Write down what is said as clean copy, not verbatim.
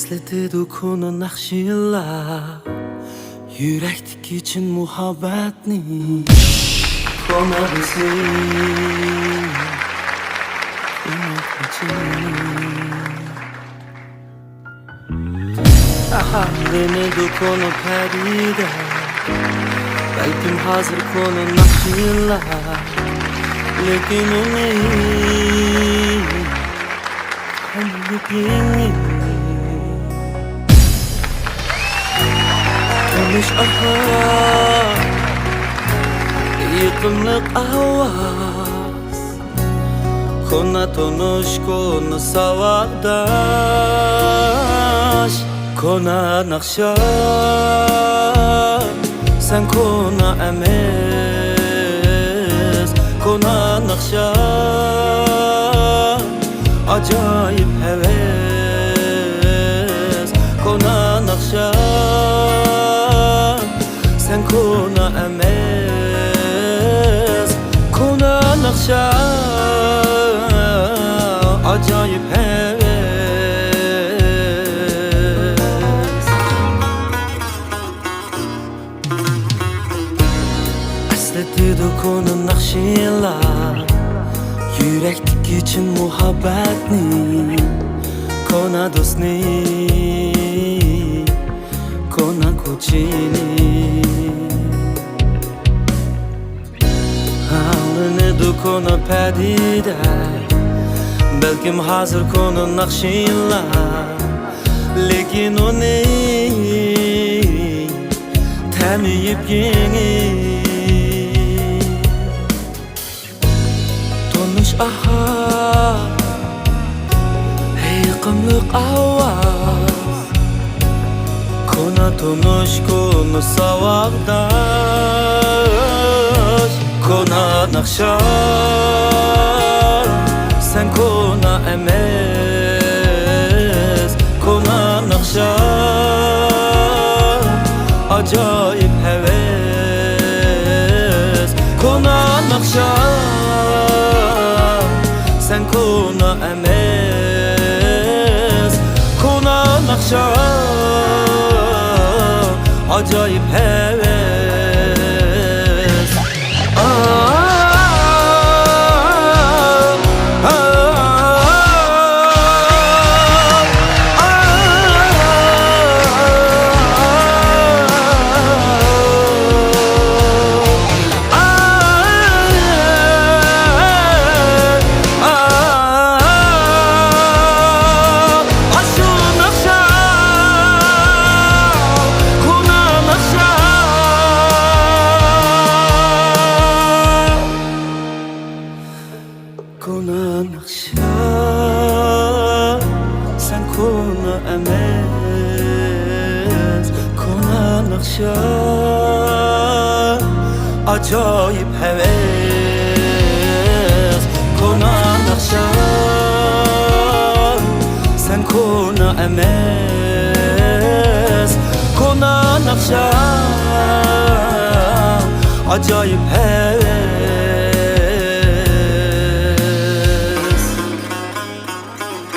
Esletedi Kona Naxsha Yürektik için muhabbetni Kona bizim Denedi Kona peride Belkim hazır Kona Naxsha Lekin onu Kalbini Tanış aha Yıkımlık avaz Kona tanış kona savakdaş Kona Naxsha Sen Kona emes Kona Naxsha Acayip heves Kona Naxsha Sen Kona emes Kona Naxsha Acayip heves Esletedi Kona Naxsha Yürektik için muhabbetni Kona dostni Kona kuchini Halını Kona pedide Belkim hazır Kona Naxsha Lekin onu Temiyip yeni Tanış aha Yıkımlık avaz Kona tanış kona savakdaş Kona Naxsha Sen Kona emes Kona Naxsha Acayip heves Kona Naxsha Sen Kona emes Kona Naxsha Acayip heves Kona Naxsha Sen Kona emes Kona Naxsha Acayip heves Kona Naxsha Sen Kona emes Kona Naxsha Acayip heves